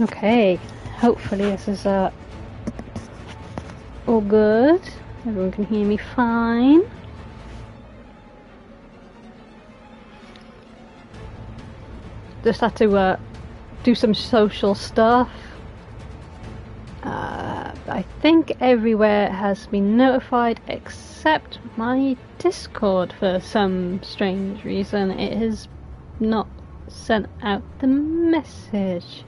Okay, hopefully this is all good. Everyone can hear me fine. Just had to do some social stuff. I think everywhere has been notified except my Discord for some strange reason. It has not sent out the message.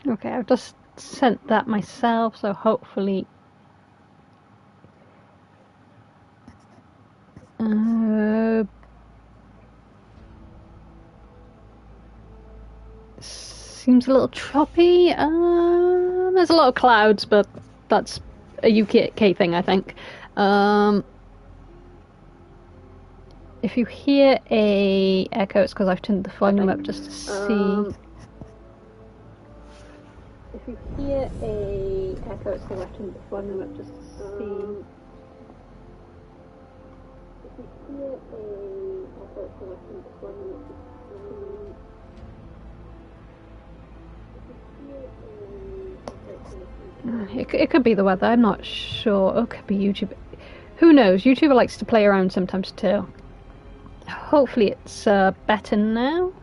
Okay, I've just sent that myself, so hopefully... seems a little choppy. There's a lot of clouds, but that's a UK thing, I think. If you hear a echo, it's because I've turned the volume up just to see... If you hear a echo, it's because I've turned the volume up just to see. If you hear a echo, it's because I've turned the volume up just to see. It could be the weather, I'm not sure. It could be YouTube. Who knows? YouTuber likes to play around sometimes too. Hopefully it's better now.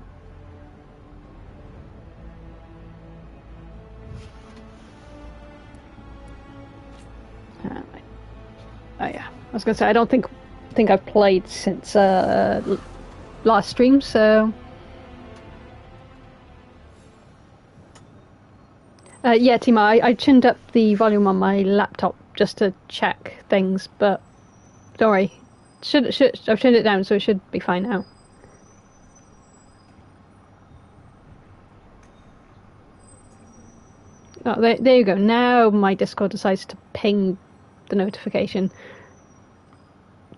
Oh yeah, I was gonna say I don't think I've played since last stream, so yeah, Tima, I tuned up the volume on my laptop just to check things, but don't worry, I've turned it down, so it should be fine now. Oh, there you go. Now my Discord decides to ping the notification.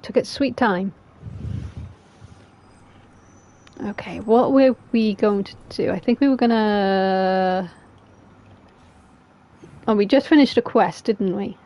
Took its sweet time. Okay, what were we going to do? I think we were gonna... Oh, we just finished a quest, didn't we?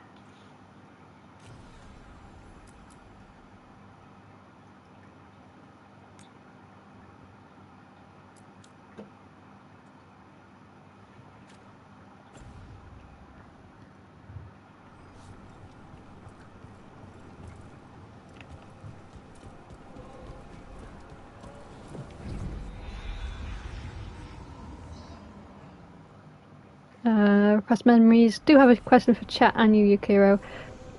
Request memories. Do have a question for chat and you, Yukiro.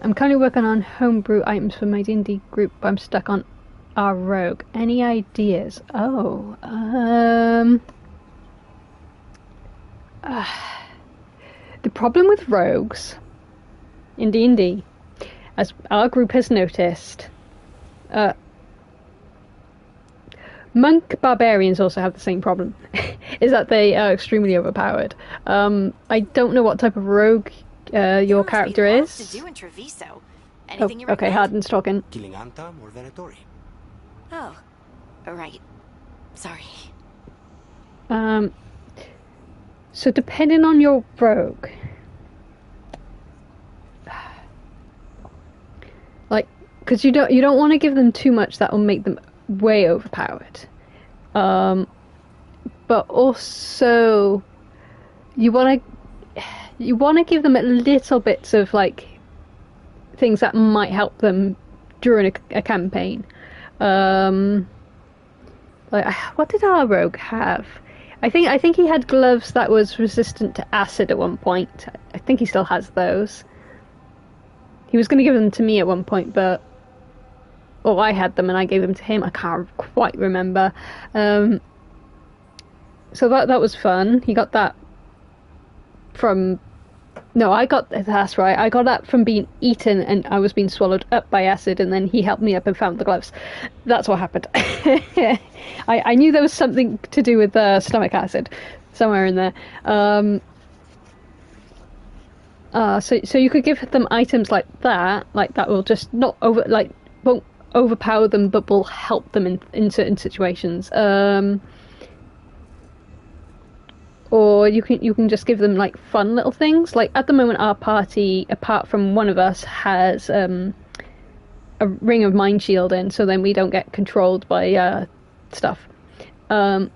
I'm currently working on homebrew items for my D&D group, but I'm stuck on our rogue. Any ideas? Oh, the problem with rogues in D&D, as our group has noticed, monk barbarians also have the same problem, is that they are extremely overpowered. I don't know what type of rogue your character is. To do in Treviso. Anything you okay, Hardin's talking. Killing Antam or Venatori? Oh, right. Sorry. So depending on your rogue, like, because you don't want to give them too much that will make them way overpowered. But also you want to give them a little bits of like things that might help them during a campaign. Like, what did our rogue have? I think he had gloves that was resistant to acid at one point. I think he still has those. He was going to give them to me at one point, but I had them and I gave them to him. I can't quite remember. So that was fun. He got that from... No, that's right. I got that from being eaten and I was being swallowed up by acid, and then he helped me up and found the gloves. That's what happened. I knew there was something to do with stomach acid somewhere in there. So you could give them items like that will just not won't overpower them, but will help them in certain situations. Or you can just give them like fun little things. Like at the moment, our party, apart from one of us, has a ring of mind shielding, so then we don't get controlled by stuff. But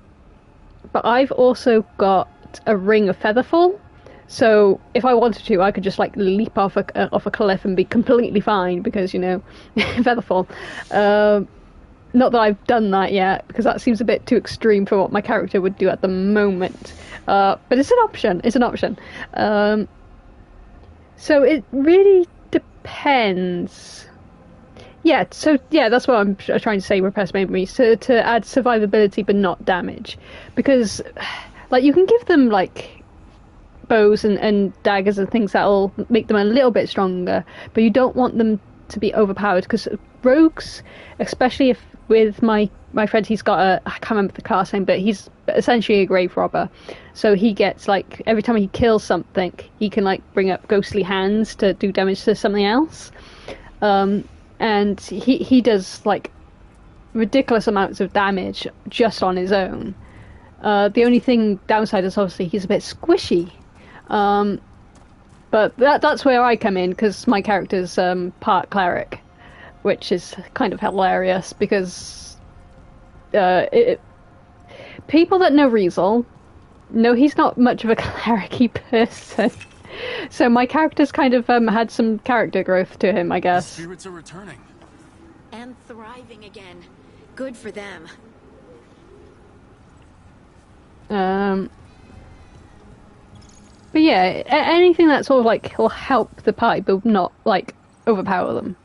I've also got a ring of featherfall, so if I wanted to, I could just like leap off a cliff and be completely fine because, you know, featherfall. Not that I've done that yet, because that seems a bit too extreme for what my character would do at the moment. But it's an option. So it really depends. Yeah, that's what I'm trying to say, repressed memories, to add survivability but not damage. Because, like, you can give them, like, bows and daggers and things that'll make them a little bit stronger, but you don't want them to be overpowered, because rogues, especially if with my friend, he's got I can't remember the class name, but he's essentially a grave robber. So he gets, like, every time he kills something, he can, like, bring up ghostly hands to do damage to something else. And he does, like, ridiculous amounts of damage just on his own. The only downside is obviously he's a bit squishy. But that's where I come in, because my character's part cleric, which is kind of hilarious, because people that know Riesel know he's not much of a cleric-y person. So my character's kind of had some character growth to him, I guess. The spirits are returning. And thriving again. Good for them. But yeah, anything that sort of like will help the party but not like overpower them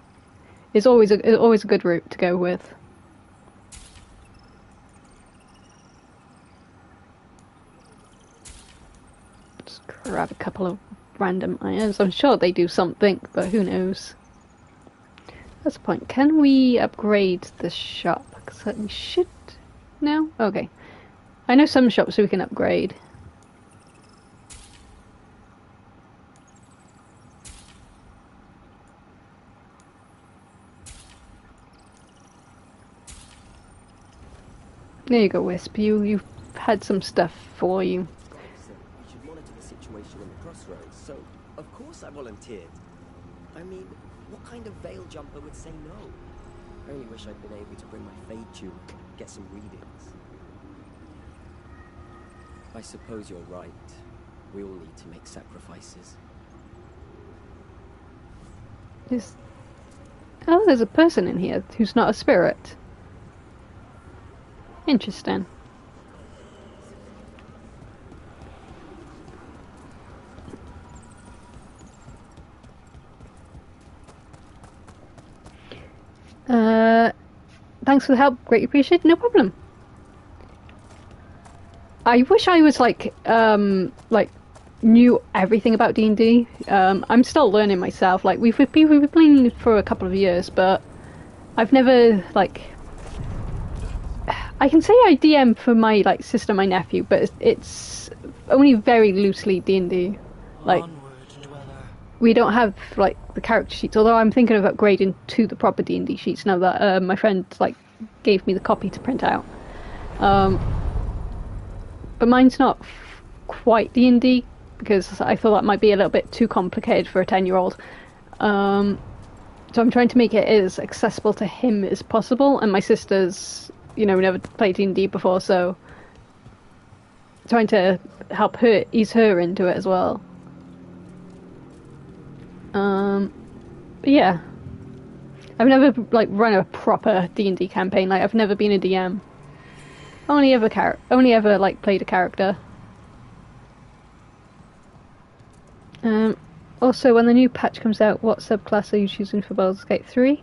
is always a good route to go with. Just grab a couple of random items. I'm sure they do something, but who knows? That's the point. Can we upgrade the shop? Because we should. No? Okay. I know some shops we can upgrade. There you go, Wisp. You've had some stuff for you. We should monitor the situation in the crossroads, so of course I volunteered. I mean, what kind of veil jumper would say no? I only wish I'd been able to bring my fade tube and get some readings. I suppose you're right. We all need to make sacrifices. There's a person in here who's not a spirit. Interesting. Thanks for the help. Greatly appreciated. No problem. I wish I was like knew everything about D&D. I'm still learning myself. Like we've been playing for a couple of years, but I've never like. I can say I DM for my like sister, my nephew, but it's only very loosely D&D. Like we don't have like the character sheets. Although I'm thinking of upgrading to the proper D&D sheets now that my friend like gave me the copy to print out. But mine's not quite D&D because I thought that might be a little bit too complicated for a 10-year-old. So I'm trying to make it as accessible to him as possible, and my sister's, never played D&D before, so trying to help her, ease her into it as well. But yeah. I've never, run a proper D&D campaign. I've never been a DM. Only ever, played a character. Also, when the new patch comes out, what subclass are you choosing for Baldur's Gate 3?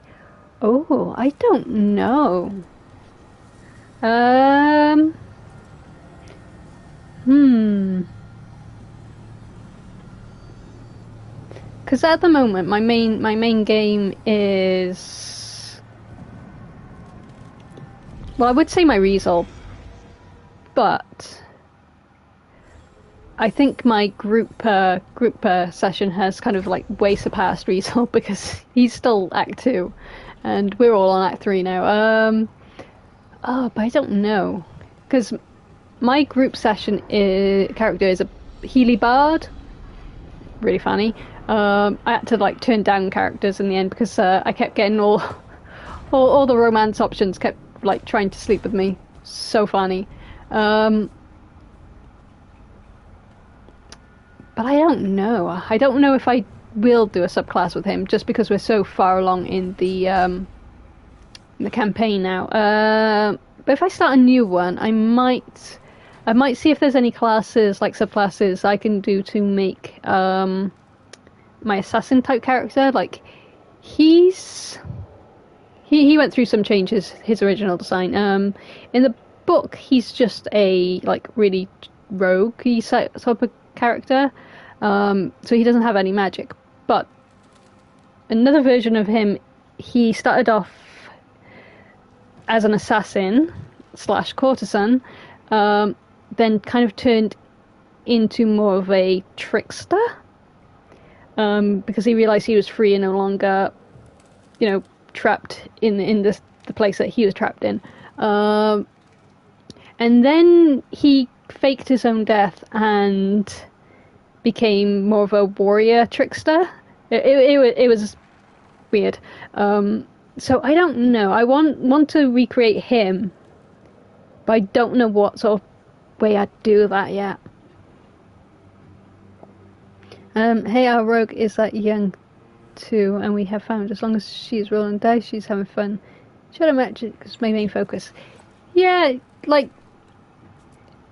Oh, I don't know. Because at the moment, my main game is... Well, I would say my Resolve, but I think my group session has kind of way surpassed Resolve because he's still Act 2, and we're all on Act 3 now. But I don't know, because my group session character is a Healy Bard. Really funny. I had to turn down characters in the end because I kept getting all the romance options kept trying to sleep with me. So funny. But I don't know. I don't know if I will do a subclass with him just because we're so far along in the campaign now. But if I start a new one, I might see if there's any classes, subclasses, I can do to make my assassin type character. He went through some changes, his original design. In the book, he's just a really rogue-y type of character. So he doesn't have any magic. But another version of him, he started off as an assassin / courtesan, then kind of turned into more of a trickster, because he realized he was free and no longer, trapped in the place that he was trapped in. And then he faked his own death and became more of a warrior trickster. It was weird. So I don't know. I want to recreate him, but I don't know what sort of way I'd do that yet. Hey, our rogue is that young too, and we have found as long as she's rolling dice, she's having fun. Shadow magic is my main focus. Yeah,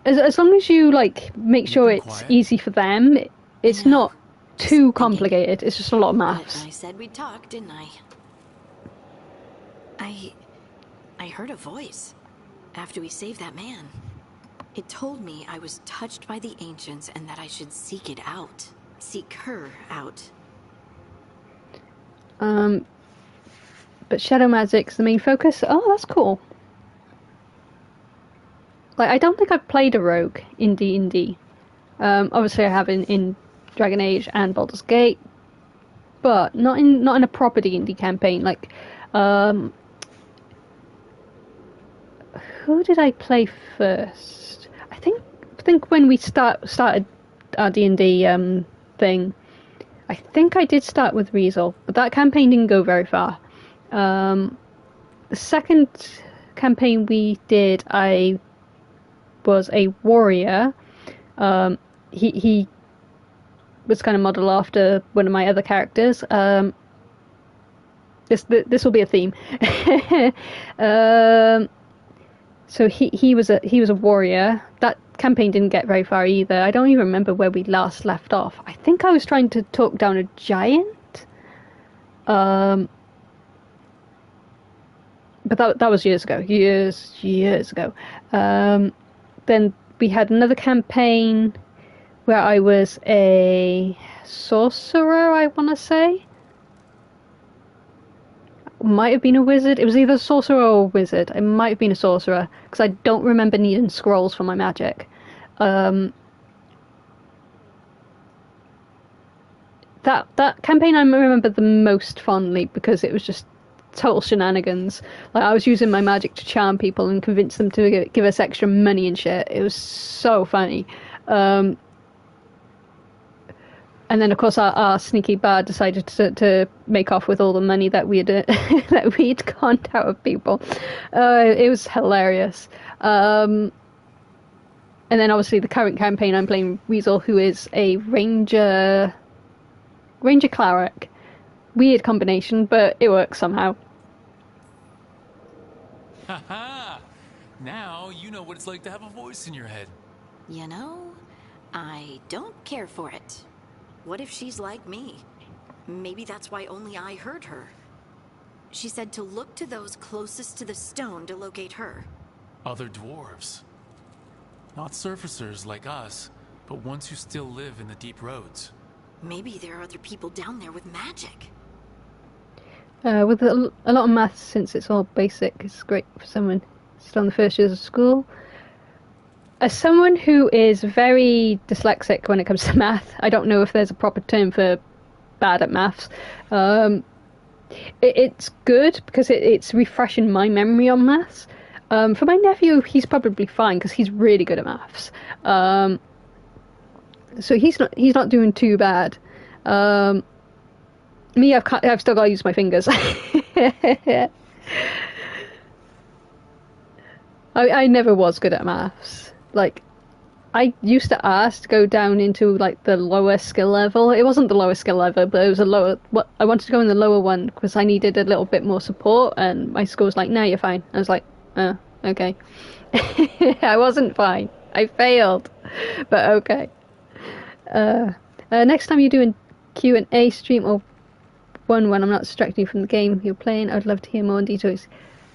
as long as you make sure it's easy for them, it's not too complicated. It's just a lot of maths. I said we'd talk, didn't I? I heard a voice after we saved that man. It told me I was touched by the ancients and that I should seek it out. Seek her out. But shadow magic's the main focus. Oh, that's cool. I don't think I've played a rogue in D&D. Obviously I have in Dragon Age and Baldur's Gate, but not in a proper D&D campaign. Who did I play first? I think when we started our D&D thing, I think I did start with Riesel, but that campaign didn't go very far. The second campaign we did, I was a warrior. He was kind of modeled after one of my other characters. This will be a theme. So he was a warrior. That campaign didn't get very far either. I don't even remember where we last left off. I think I was trying to talk down a giant. But that was years ago. Years ago. Then we had another campaign where I was a sorcerer, I want to say. Might have been a wizard. It was either a sorcerer or a wizard. It might have been a sorcerer, because I don't remember needing scrolls for my magic. That campaign I remember the most fondly because it was just total shenanigans. I was using my magic to charm people and convince them to give us extra money and shit. It was so funny. And then, of course, our sneaky bard decided to make off with all the money that we'd that we'd conned out of people. It was hilarious. And then, obviously, the current campaign, I'm playing Weasel, who is a ranger cleric. Weird combination, but it works somehow. Haha! Now you know what it's like to have a voice in your head. You know, I don't care for it. What if she's like me? Maybe that's why only I heard her. She said to look to those closest to the stone to locate her. Other dwarves. Not surfacers like us, but ones who still live in the deep roads. Maybe there are other people down there with magic. With a lot of maths, since it's all basic, it's great for someone still in the first years of school. As someone who is very dyslexic when it comes to math, I don't know if there's a proper term for bad at maths. It's good because it's refreshing my memory on maths. For my nephew, he's probably fine because he's really good at maths. So he's not doing too bad. Me, I've still got to use my fingers. I never was good at maths. Like, I used to ask to go down into like the lower skill level. It wasn't the lowest skill level, but it was a lower. I wanted to go in the lower one because I needed a little bit more support. And my school was like, "No, you're fine." I was like, "Oh, okay." I wasn't fine. I failed, but okay. Next time you're doing Q&A stream or one when I'm not distracting you from the game you're playing, I'd love to hear more details.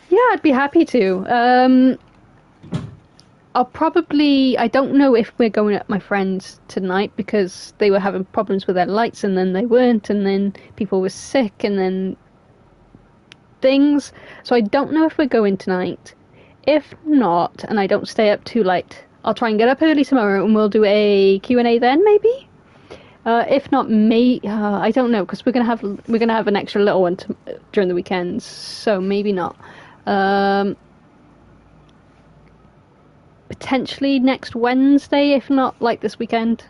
Yeah, I'd be happy to. I'll probably... I don't know if we're going at my friends tonight because they were having problems with their lights and then they weren't, and then people were sick and then things. So I don't know if we're going tonight. If not, and I don't stay up too late, I'll try and get up early tomorrow and we'll do a Q&A then, maybe? If not, I don't know, because we're gonna have an extra little one during the weekends, so maybe not. Potentially next Wednesday, if not like this weekend.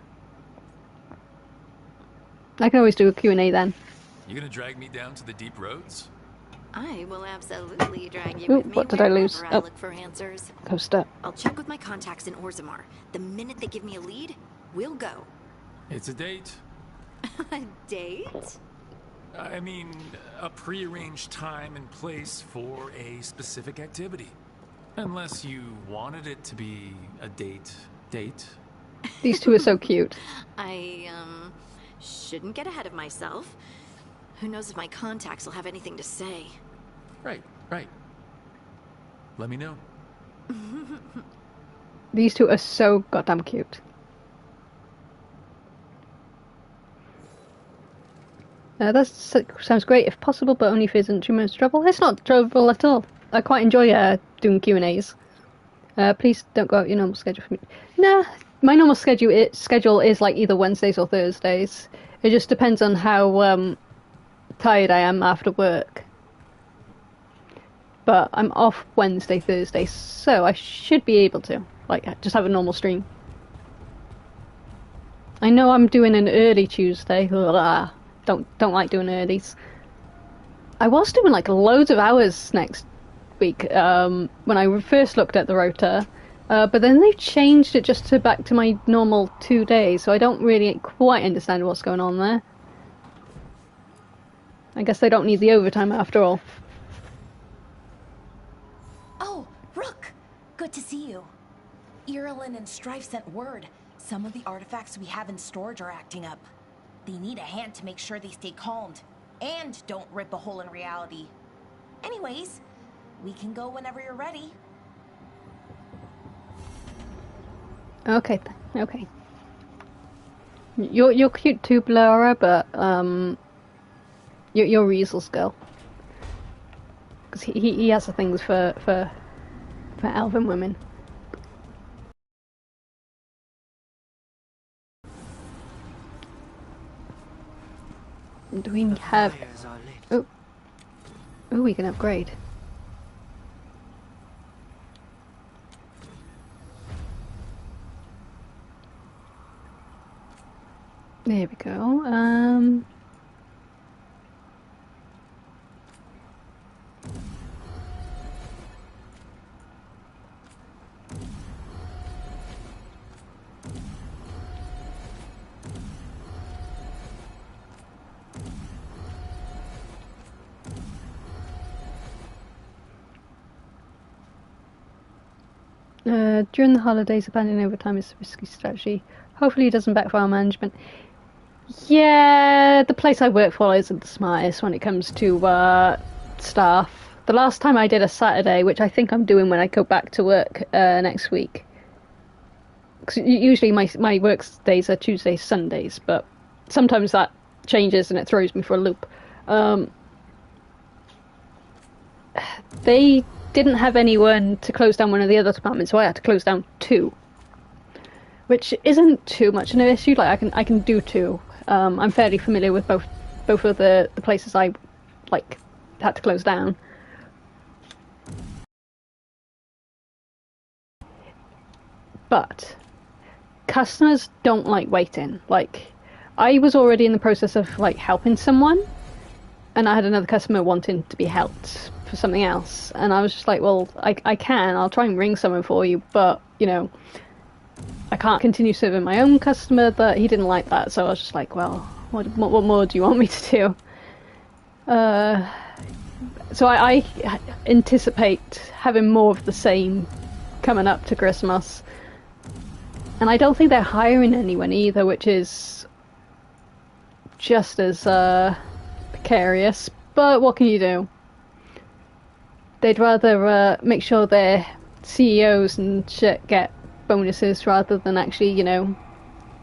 I can always do a Q&A then. You gonna drag me down to the deep roads? I will absolutely drag you with me. What did I lose? I look for answers. Coaster. I'll check with my contacts in Orzammar. The minute they give me a lead, we'll go. It's a date. A date? I mean, a pre-arranged time and place for a specific activity. Unless you wanted it to be a date. These two are so cute. I, shouldn't get ahead of myself. Who knows if my contacts will have anything to say. Right. Let me know. These two are so goddamn cute. That sounds great if possible, but only if it isn't too much trouble. It's not trouble at all. I quite enjoy doing Q&As. Please don't go out your normal schedule for me. Nah, my normal schedule is like either Wednesdays or Thursdays. It just depends on how tired I am after work. But I'm off Wednesday, Thursday, so I should be able to just have a normal stream. I know I'm doing an early Tuesday. Don't like doing earlies. I was doing like loads of hours next week when I first looked at the rota, but then they've changed it just back to my normal 2 days, so I don't really quite understand what's going on there. I guess they don't need the overtime after all. Oh, Rook! Good to see you. Irilyn and Strife sent word. Some of the artifacts we have in storage are acting up. They need a hand to make sure they stay calmed, and don't rip a hole in reality. Anyways, we can go whenever you're ready. Okay. You're cute too, Laura, but you're Riesel's girl. Because he has the things for elven women. Do we have... Oh, we can upgrade. There we go. During the holidays, abandoning overtime is a risky strategy. Hopefully it doesn't backfire on management. Yeah, the place I work for isn't the smartest when it comes to staff. The last time I did a Saturday, which I think I'm doing when I go back to work next week. 'Cause usually my work days are Tuesdays, Sundays, but sometimes that changes and it throws me for a loop. They didn't have anyone to close down one of the other departments, so I had to close down 2, which isn't too much of an issue. Like I can do 2. I'm fairly familiar with both of the places I had to close down. But customers don't like waiting. Like, I was already in the process of helping someone, and I had another customer wanting to be helped for something else, and I was just like, well, I'll try and ring someone for you, but I can't continue serving my own customer. But he didn't like that, so I was just like, well, what more do you want me to do? So I anticipate having more of the same coming up to Christmas. And I don't think they're hiring anyone either, which is just as precarious. But what can you do? They'd rather make sure their CEOs and shit get bonuses rather than actually,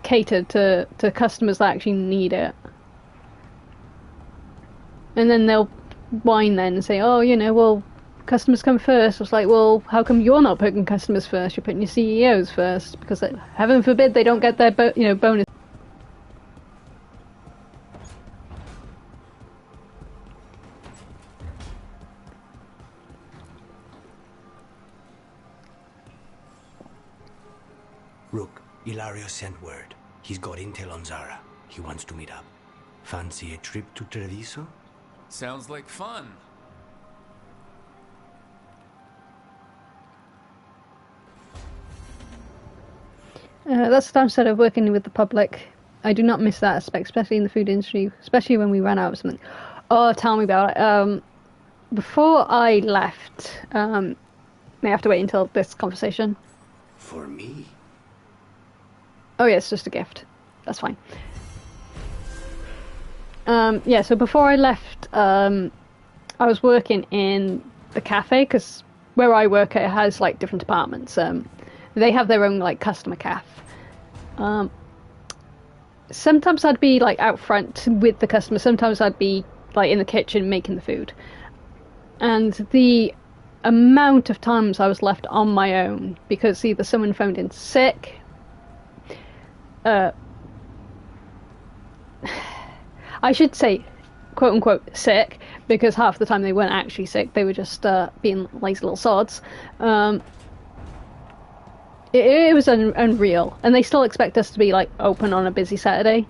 cater to customers that actually need it. And then they'll whine then and say, oh, well, customers come first. It's like, well, how come you're not putting customers first? You're putting your CEOs first, because heaven forbid they don't get their bonus. Rook, Ilario sent word. He's got intel on Zara. He wants to meet up. Fancy a trip to Treviso? Sounds like fun. That's the downside of working with the public. I do not miss that aspect, especially in the food industry, especially when we ran out of something. Oh, tell me about it. Before I left, may I have to wait until this conversation? For me? Oh yeah, it's just a gift. That's fine. Yeah, so before I left, I was working in the cafe, because where I work, it has different departments. They have their own customer cafe. Sometimes I'd be out front with the customer. Sometimes I'd be in the kitchen making the food. And the amount of times I was left on my own because either someone phoned in sick, I should say, quote unquote, sick, because half the time they weren't actually sick. They were just being lazy little sods. It was unreal, and they still expect us to be open on a busy Saturday,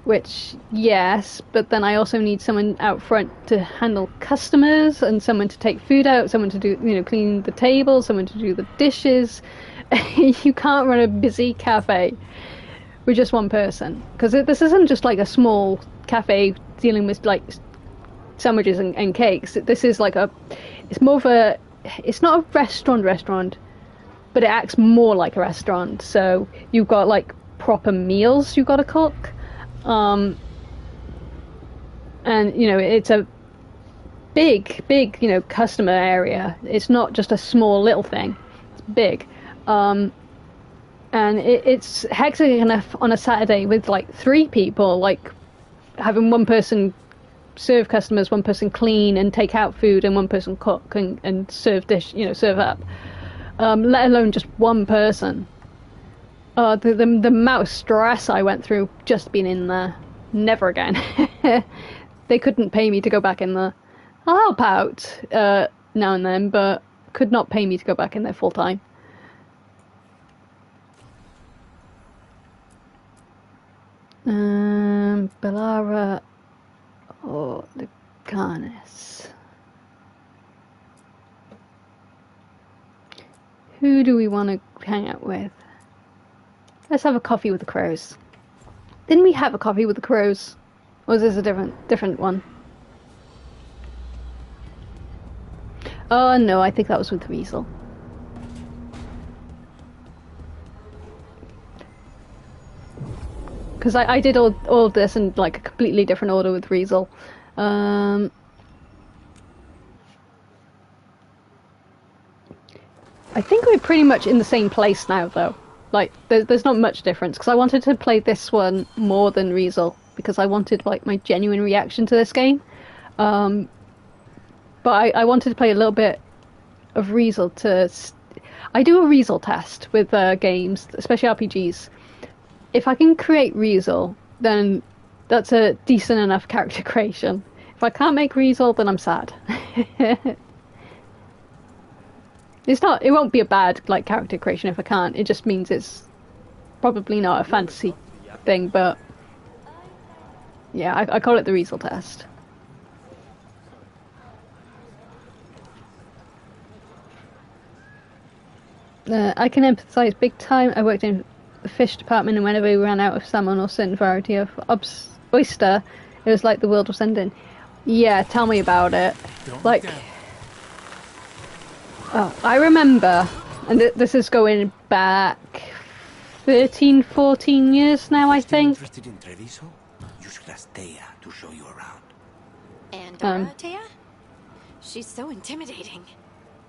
which yes, but then I also need someone out front to handle customers, and someone to take food out, someone to do clean the table, someone to do the dishes. You can't run a busy cafe with just one person, because this isn't just a small cafe dealing with sandwiches and cakes. This is it's more of a, it's not a restaurant, but it acts more like a restaurant. So you've got proper meals you've got to cook, and it's a big customer area. It's not just a small little thing. It's big, and it's hectic enough on a Saturday with 3 people, having one person serve customers, one person clean and take out food, and one person cook and serve serve up. Let alone just one person. The amount of stress I went through just being in there. Never again. They couldn't pay me to go back in there. I'll help out now and then, but could not pay me to go back in there full time. Bellara or the Garnis. Who do we want to hang out with? Let's have a coffee with the crows. Didn't we have a coffee with the crows? Or is this a different one? Oh no, I think that was with Riesel. Because I did all of this in like a completely different order with Riesel. I think we're pretty much in the same place now though. Like, there's not much difference, because I wanted to play this one more than Riesel, because I wanted, like, my genuine reaction to this game. But I wanted to play a little bit of Riesel to... I do a Riesel test with games, especially RPGs. If I can create Riesel, then that's a decent enough character creation. If I can't make Riesel, then I'm sad. It won't be a bad like character creation if I can't. It just means it's probably not a fantasy thing, but yeah, I call it the Riesel test. I can empathise big time. I worked in the fish department, and whenever we ran out of salmon or certain variety of oyster, it was like the world was ending. Yeah, tell me about it. Like, oh, I remember, and this is going back 13, 14 years now, I think. Interested in Treviso? You should ask Thea to show you around. And Dorothea? She's so intimidating.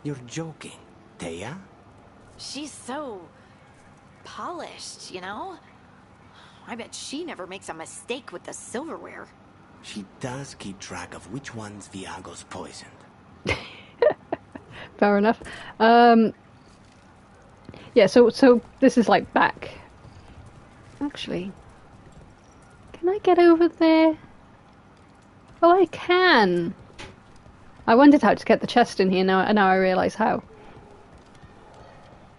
You're joking. Thea? She's so polished, you know? I bet she never makes a mistake with the silverware. She does keep track of which ones Viago's poisoned. Fair enough. Yeah, so this is like back. Actually, can I get over there? Oh, I can. I wondered how to get the chest in here. Now I realise how.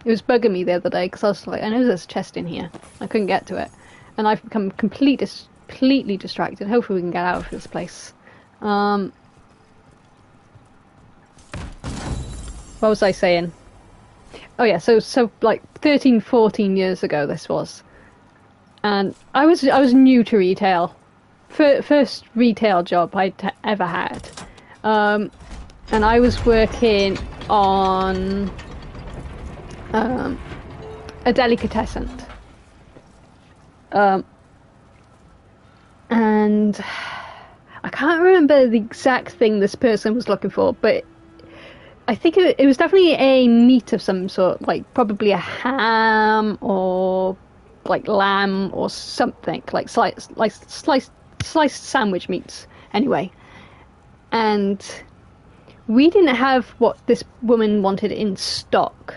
It was bugging me the other day because I was like, I know there's a chest in here. I couldn't get to it, and I've become completely distracted. Hopefully, we can get out of this place. What was I saying? Oh yeah, so like 13, 14 years ago this was. And I was new to retail. First retail job I'd ever had. And I was working on a delicatessen. And I can't remember the exact thing this person was looking for, but I think it was definitely a meat of some sort, like probably a ham or like lamb or something, like sliced sandwich meats. Anyway, and we didn't have what this woman wanted in stock.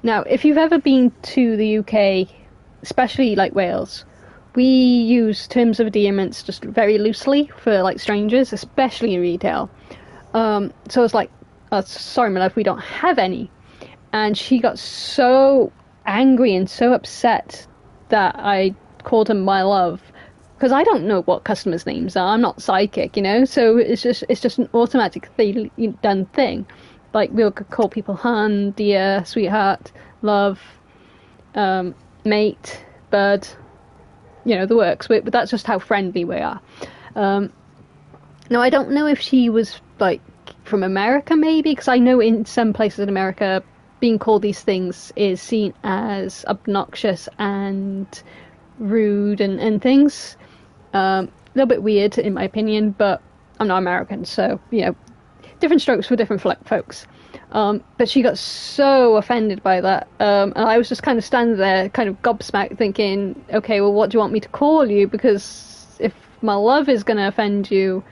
Now, if you've ever been to the UK, especially like Wales, we use terms of endearments just very loosely for like strangers, especially in retail. So I was like, oh, sorry, my love, we don't have any. And she got so angry and so upset that I called her my love, because I don't know what customers' names are. I'm not psychic, you know. So it's just an automatic done thing. Like, we'll call people hun, dear, sweetheart, love, mate, bud, you know, the works. But that's just how friendly we are. Now, I don't know if she was like from America, maybe, because I know in some places in America being called these things is seen as obnoxious and rude and things. A little bit weird in my opinion, but I'm not American, so you know, different strokes for different folks. But she got so offended by that, and I was just kind of standing there kind of gobsmacked thinking, okay, well, what do you want me to call you? Because if my love is going to offend you,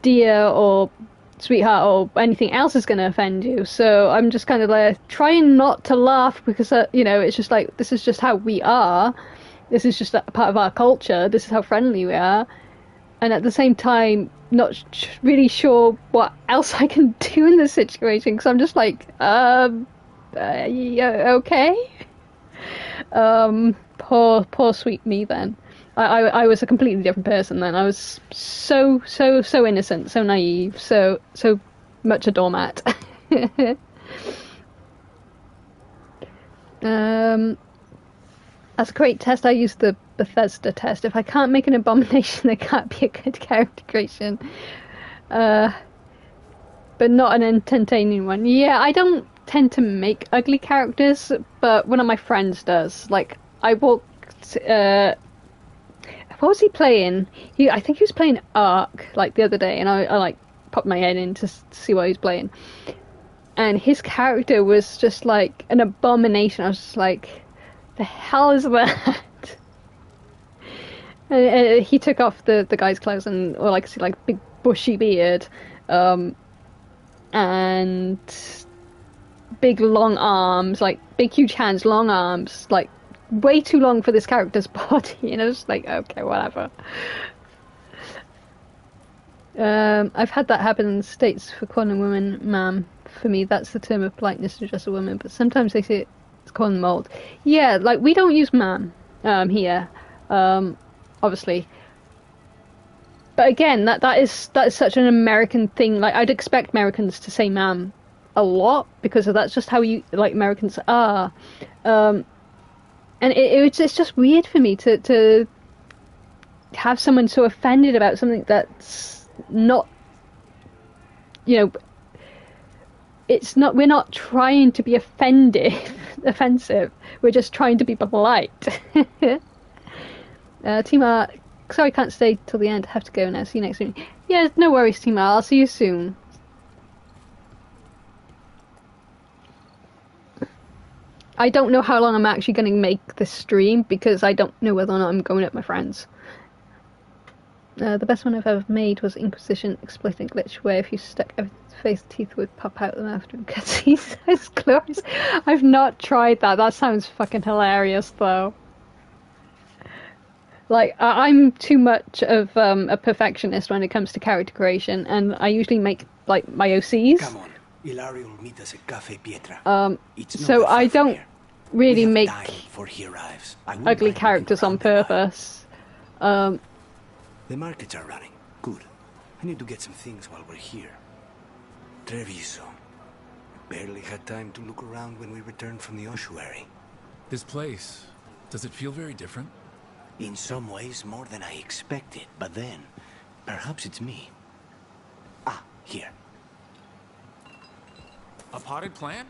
dear or sweetheart or anything else is going to offend you. So I'm just kind of there trying not to laugh, because you know, it's just like, this is just how we are, this is just a part of our culture, this is how friendly we are, and at the same time not really sure what else I can do in this situation, because I'm just like, yeah, okay. Poor sweet me then. I was a completely different person then. I was so innocent, so naive, so much a doormat. As a great test, I used the Bethesda test. If I can't make an abomination, there can't be a good character creation. But not an entertaining one. Yeah, I don't tend to make ugly characters, but one of my friends does. Like, I walked... what was he playing? I think he was playing Ark, like, the other day, and I like, popped my head in to see what he was playing. And his character was just, like, an abomination. I was just like, the hell is that? And he took off the guy's clothes and, or like, see, like, big bushy beard, and big long arms, like, big huge hands, long arms, like, way too long for this character's body, and I was like, okay, whatever. I've had that happen in the States for calling a woman ma'am. For me, that's the term of politeness to address a woman, but sometimes they say it's calling them old. Yeah, like, we don't use ma'am here, obviously. But again, that is such an American thing. Like, I'd expect Americans to say ma'am a lot, because that's just how you, like, Americans are. And it's just weird for me to have someone so offended about something that's not, you know, it's not, we're not trying to be offensive, we're just trying to be polite. Tima, sorry I can't stay till the end, I have to go now, see you next week. Yeah, no worries, Tima, I'll see you soon. I don't know how long I'm actually going to make this stream, because I don't know whether or not I'm going at my friends. The best one I've ever made was Inquisition exploiting glitch, where if you stuck everything's face, teeth would pop out of them after cutscenes. That's glorious. I've not tried that. That sounds fucking hilarious, though. Like, I'm too much of a perfectionist when it comes to character creation, and I usually make, like, my OCs. Come on, Ilario will meet us at Cafe Pietra. So I don't really make ugly characters on purpose. The markets are running. Good. I need to get some things while we're here. Treviso. Barely had time to look around when we returned from the ossuary. This place, does it feel very different? In some ways, more than I expected. But then, perhaps it's me. Ah, here. A potted plant?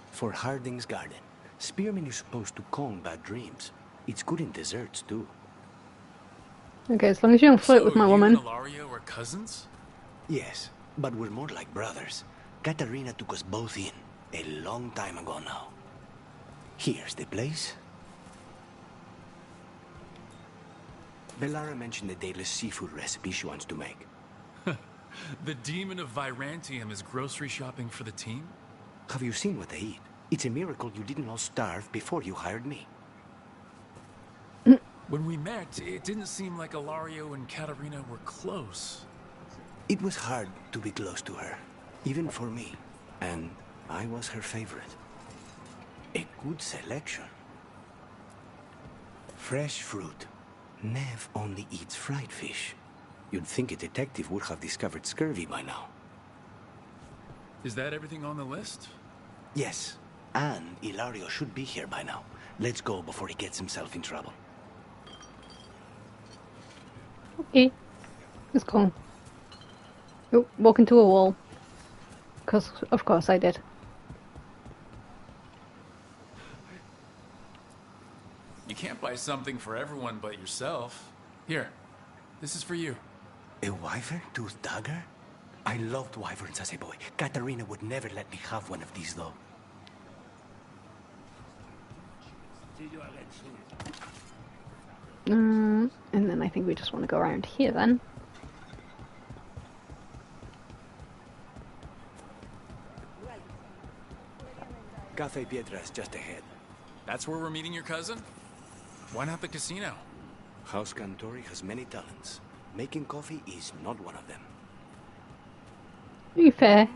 For Harding's garden. Spearmint is supposed to calm bad dreams. It's good in desserts, too. Okay, as long as you don't flirt with my woman. So you and Ilario are cousins? Yes, but we're more like brothers. Katarina took us both in, a long time ago now. Here's the place. Bellara mentioned the daedalus seafood recipe she wants to make. The demon of Virantium is grocery shopping for the team? Have you seen what they eat? It's a miracle you didn't all starve before you hired me. When we met, it didn't seem like Ilario and Katarina were close. It was hard to be close to her, even for me. And I was her favorite. A good selection. Fresh fruit. Nev only eats fried fish. You'd think a detective would have discovered scurvy by now. Is that everything on the list? Yes, and Ilario should be here by now. Let's go before he gets himself in trouble. Okay, let's go. Oh, walk into a wall. Cause of course I did. You can't buy something for everyone but yourself. Here, this is for you. A wyvern-toothed dagger? I loved wyverns as a boy. Katarina would never let me have one of these, though. And then I think we just want to go around here then. Cafe Pietra is just ahead. That's where we're meeting your cousin? Why not the casino? House Cantori has many talents. Making coffee is not one of them. To be fair.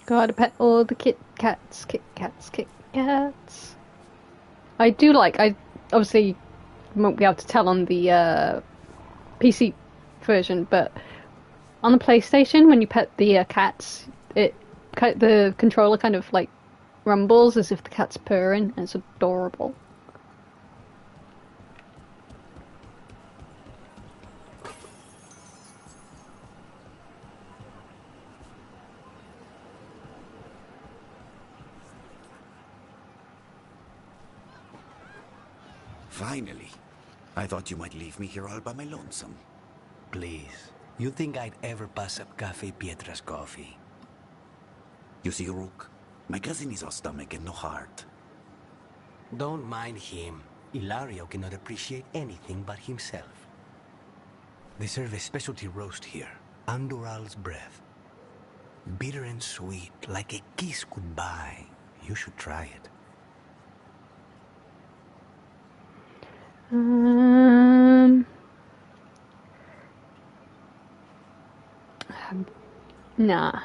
Gotta pet all the Kit Kats, Kit Kats, Kit Kats. I do like, I obviously won't be able to tell on the PC version, but on the PlayStation, when you pet the cats, the controller kind of like rumbles as if the cat's purring, and it's adorable. Finally. I thought you might leave me here all by my lonesome. Please. You think I'd ever pass up Cafe Pietra's coffee? You see, Rook? My cousin is all stomach and no heart. Don't mind him. Ilario cannot appreciate anything but himself. They serve a specialty roast here. Andoral's breath. Bitter and sweet, like a kiss goodbye. You should try it. Nah.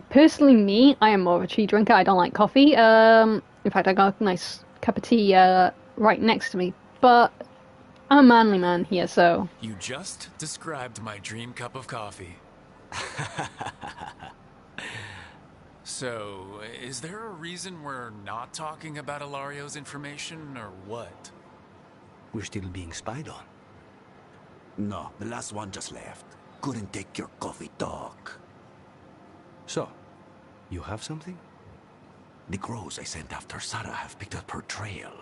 Personally, me, I am more of a tea drinker. I don't like coffee. In fact, I got a nice cup of tea right next to me. But I'm a manly man here, so... You just described my dream cup of coffee. So, is there a reason we're not talking about Ilario's information, or what? We're still being spied on. No, the last one just left. Couldn't take your coffee talk. So, you have something? The crows I sent after Sarah have picked up her trail.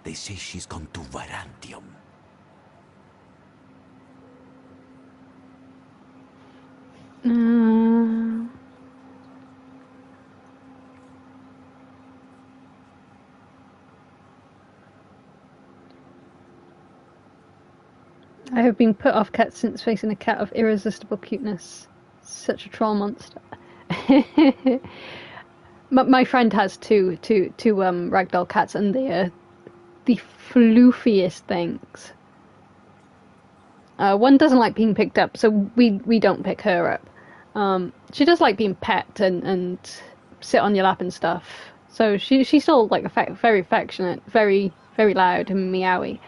They say she's gone to Virantium. I have been put off cat since facing a cat of irresistible cuteness. Such a troll monster. My friend has two ragdoll cats, and they are the floofiest things. One doesn't like being picked up, so we don't pick her up. She does like being pet and sit on your lap and stuff. So she's still like very affectionate, very loud and meowy.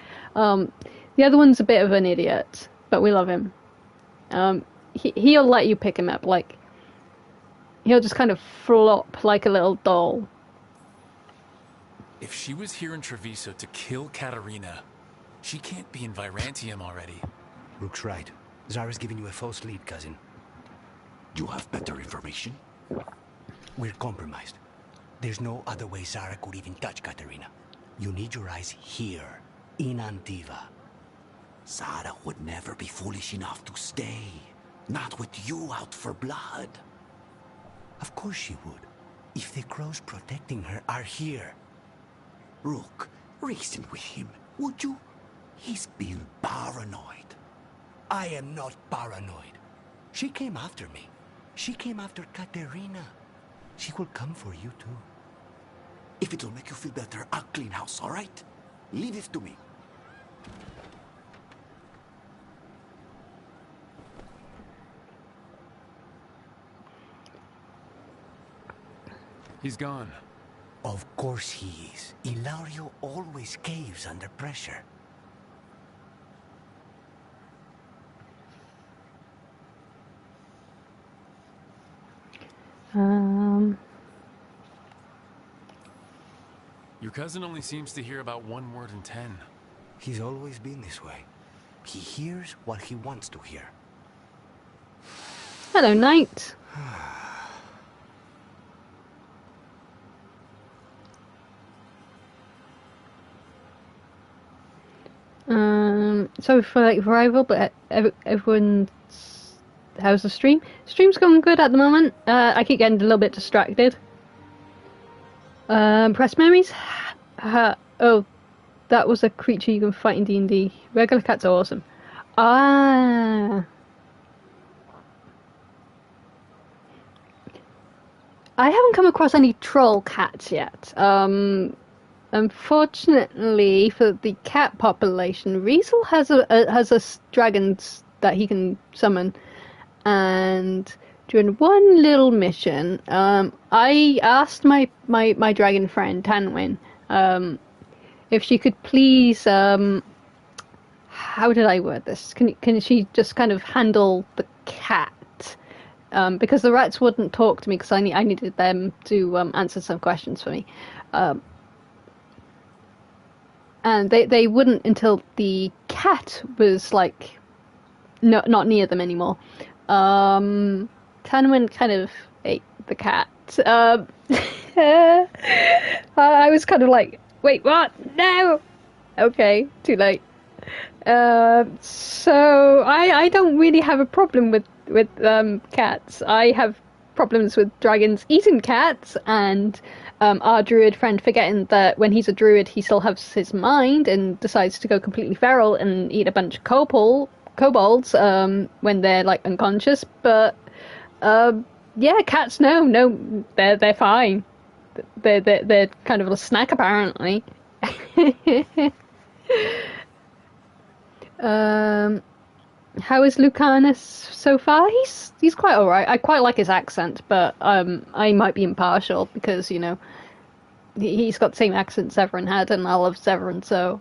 The other one's a bit of an idiot, but we love him. He'll let you pick him up, like he'll just kind of flop like a little doll. If she was here in Treviso to kill Katerina, she can't be in Virantium already. Rook's right. Zara's giving you a false lead, cousin. You have better information? We're compromised. There's no other way Zara could even touch Katerina. You need your eyes here, in Antiva. Zara would never be foolish enough to stay. Not with you out for blood. Of course she would. If the crows protecting her are here. Rook, reason with him, would you? He's being paranoid. I am not paranoid. She came after me. She came after Katerina. She will come for you too. If it'll make you feel better, I'll clean house, all right? Leave it to me. He's gone. Of course he is. Ilario always caves under pressure. Your cousin only seems to hear about 1 word in 10. He's always been this way. He hears what he wants to hear. Hello, Knight. Sorry for like rival, but everyone's how's the stream? Stream's going good at the moment. I keep getting a little bit distracted. Press memories. Oh, that was a creature you can fight in D&D. Regular cats are awesome. Ah. I haven't come across any troll cats yet. Unfortunately for the cat population, Riesel has a dragons that he can summon, and doing one little mission. I asked my dragon friend Tanwyn if she could please how did I word this? Can she just kind of handle the cat? Because the rats wouldn't talk to me because I needed them to answer some questions for me. And they wouldn't until the cat was like not near them anymore. Tanwyn kind of ate the cat. I was kind of like, wait, what? No! Okay, too late. So I don't really have a problem with cats. I have problems with dragons eating cats, and our druid friend forgetting that when he's a druid he still has his mind and decides to go completely feral and eat a bunch of kobolds when they're like unconscious. But yeah, cats no, they're fine. They're kind of a snack apparently. How is Lucanus so far? He's quite alright. I quite like his accent, but I might be impartial because, you know, he's got the same accent Severin had, and I love Severin, so...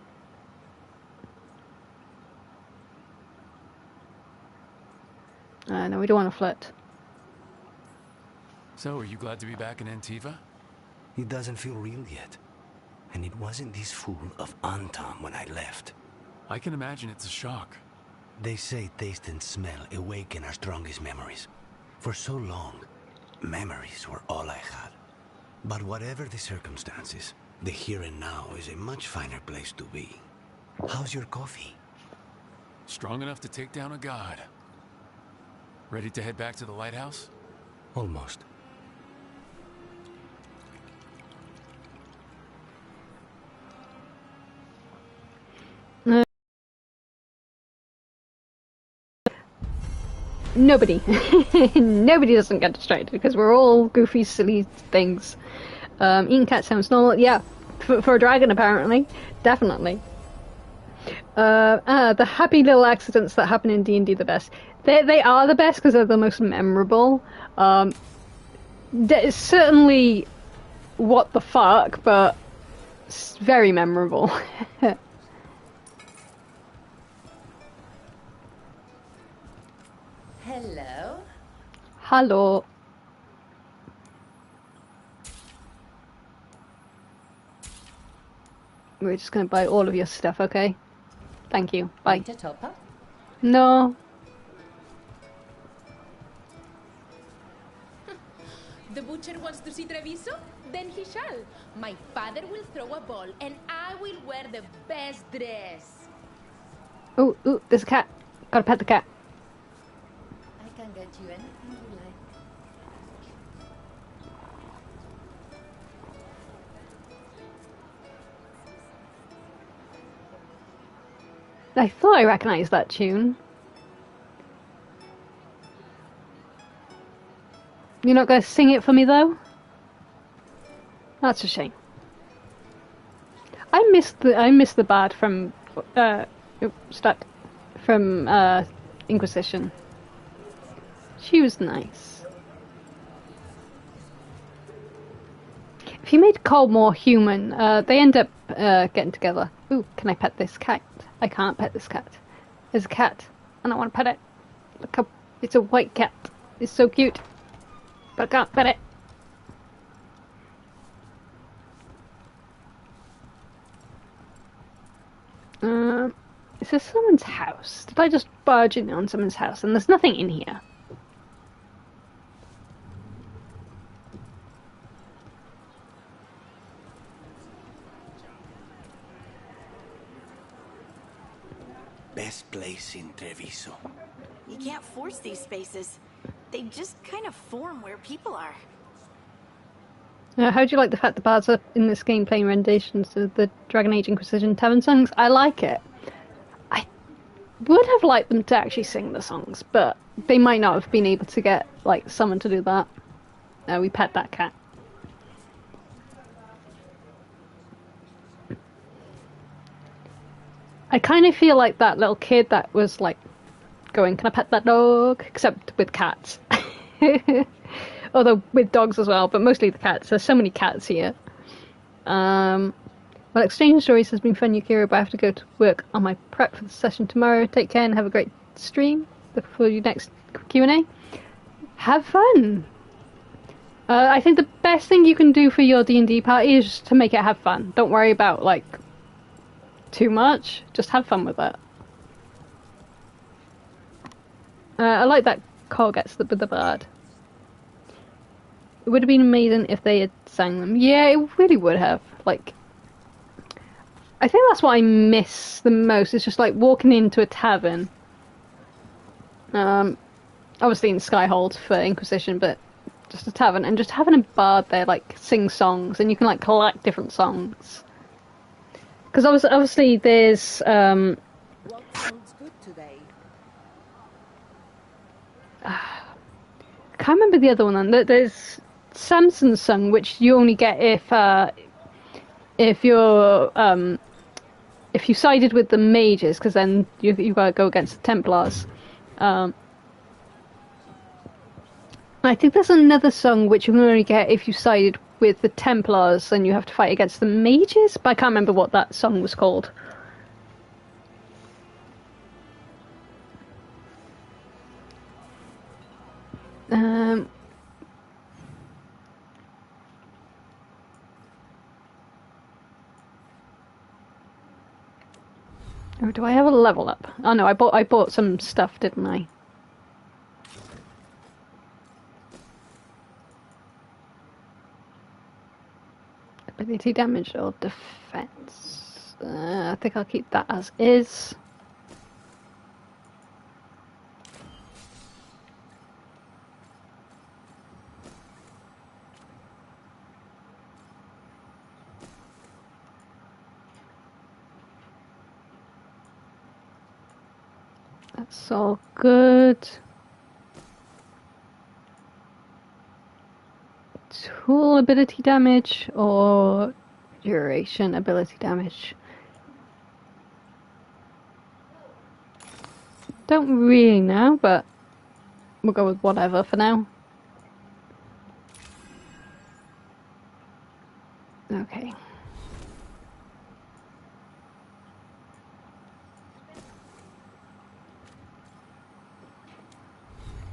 no, we don't want to flirt. So, are you glad to be back in Antiva? It doesn't feel real yet. And it wasn't this fool of Anton when I left. I can imagine it's a shock. They say taste and smell awaken our strongest memories. For so long, memories were all I had. But whatever the circumstances, the here and now is a much finer place to be. How's your coffee? Strong enough to take down a god. Ready to head back to the lighthouse? Almost. Nobody doesn't get distracted because we're all goofy, silly things. Eating cat sounds normal. Yeah, for a dragon apparently, definitely. The happy little accidents that happen in D&D the best. They are the best because they're the most memorable. That is certainly what the fuck, but it's very memorable. Hello? Hello. We're just gonna buy all of your stuff, okay? Thank you. Bye. To top up? No. The butcher wants to see Treviso? Then he shall. My father will throw a ball, and I will wear the best dress. Oh, there's a cat. Gotta pet the cat. I can get you anything you like. I thought I recognised that tune. You're not gonna sing it for me though? That's a shame. I miss the bard from Inquisition. She was nice. If you made Cole more human, they end up getting together. Ooh, can I pet this cat? I can't pet this cat. There's a cat. I don't want to pet it. Look how it's a white cat. It's so cute. But I can't pet it. Is this someone's house? Did I just barge in on someone's house and there's nothing in here? Best place in Treviso. You can't force these spaces. They just kind of form where people are. How do you like the fact the bards are in this game playing renditions of the Dragon Age Inquisition Tavern songs? I like it. I would have liked them to actually sing the songs, but they might not have been able to get like someone to do that. No, we pet that cat. I kind of feel like that little kid that was like going, "Can I pet that dog?" Except with cats. Although with dogs as well, but mostly the cats. There's so many cats here. Well, exchange stories has been fun, Yukiro, but I have to go to work on my prep for the session tomorrow. Take care and have a great stream. Look for your next Q&A. Have fun! I think the best thing you can do for your D&D party is just to make it have fun. Don't worry about, like, too much. Just have fun with it. I like that Cole gets with the bird. It would have been amazing if they had sang them. Yeah, it really would have. Like, I think that's what I miss the most. It's just like walking into a tavern. Obviously in Skyhold for Inquisition, but just a tavern, and just having a bard there like sing songs, and you can like collect different songs. Because obviously there's What sounds good today? I can't remember the other one. Then there's Samson's song, which you only get if you sided with the mages, because then you gotta go against the Templars. I think there's another song which you can only get if you sided with the Templars, and you have to fight against the mages, but I can't remember what that song was called. Or do I have a level up? Oh no, I bought some stuff, didn't I? Ability damage or defense? I think I'll keep that as is. That's all good. Tool ability damage or duration ability damage? Don't really know, but we'll go with whatever for now. Okay.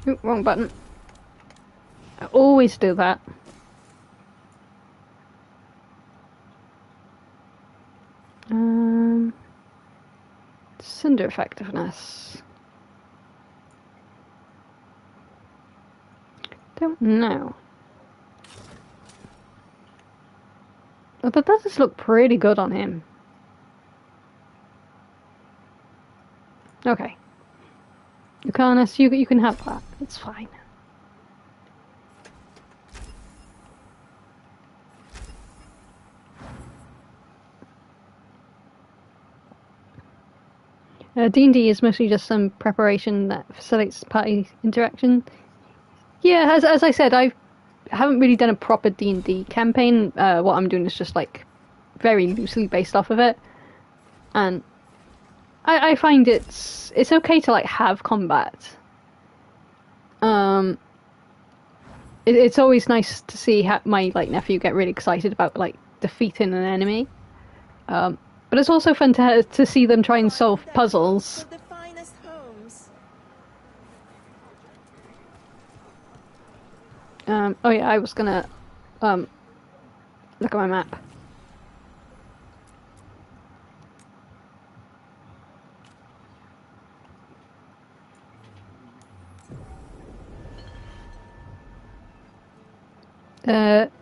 Ooh, wrong button. I always do that. Cinder effectiveness. Don't know. Oh, that does look pretty good on him. Okay. Yukanis, you can have that. It's fine. D&D is mostly just some preparation that facilitates party interaction. Yeah, as I said, I haven't really done a proper D&D campaign. What I'm doing is just like very loosely based off of it, and I find it's okay to like have combat. It's always nice to see my like nephew get really excited about like defeating an enemy. But it's also fun to see them try and solve puzzles. The finest homes. Oh yeah, I was gonna look at my map.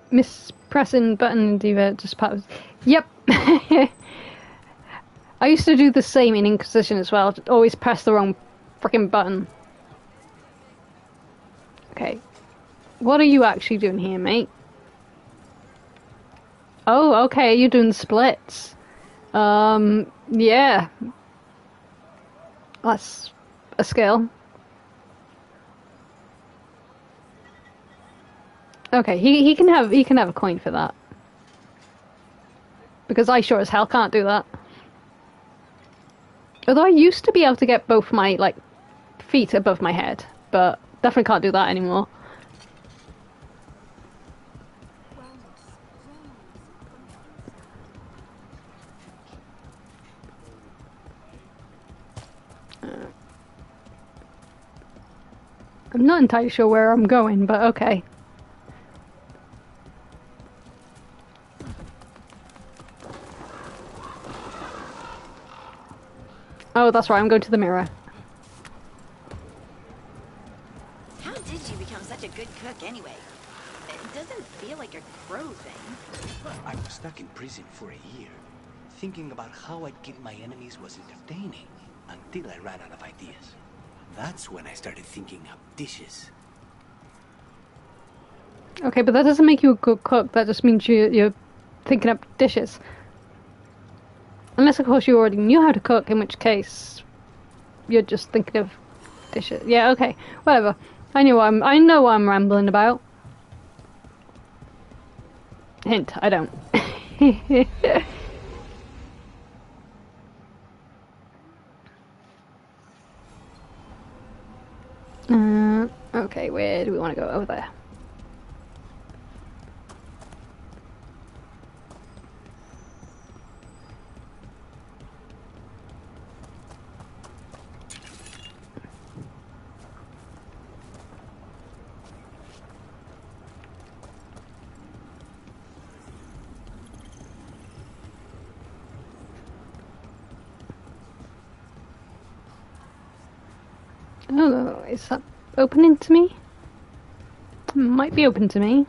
Mispressing button diva just part of... Yep. I used to do the same in Inquisition as well. Always press the wrong freaking button. Okay. What are you actually doing here, mate? Oh, okay, you're doing splits. Yeah. That's a skill. Okay, he can have a coin for that. Because I sure as hell can't do that. Although I used to be able to get both my like feet above my head, but definitely can't do that anymore. I'm not entirely sure where I'm going, but okay. Oh, that's right, I'm going to the mirror. How did you become such a good cook anyway? It doesn't feel like a crow thing. I was stuck in prison for a year. Thinking about how I'd kill my enemies was entertaining, until I ran out of ideas. That's when I started thinking up dishes. Okay, but that doesn't make you a good cook, that just means you're thinking up dishes. Unless, of course, you already knew how to cook, in which case you're just thinking of dishes. Yeah, okay, whatever. I know what I'm rambling about. Hint, I don't. Okay, where do we want to go? Over there. Oh, is that opening to me? Might be open to me.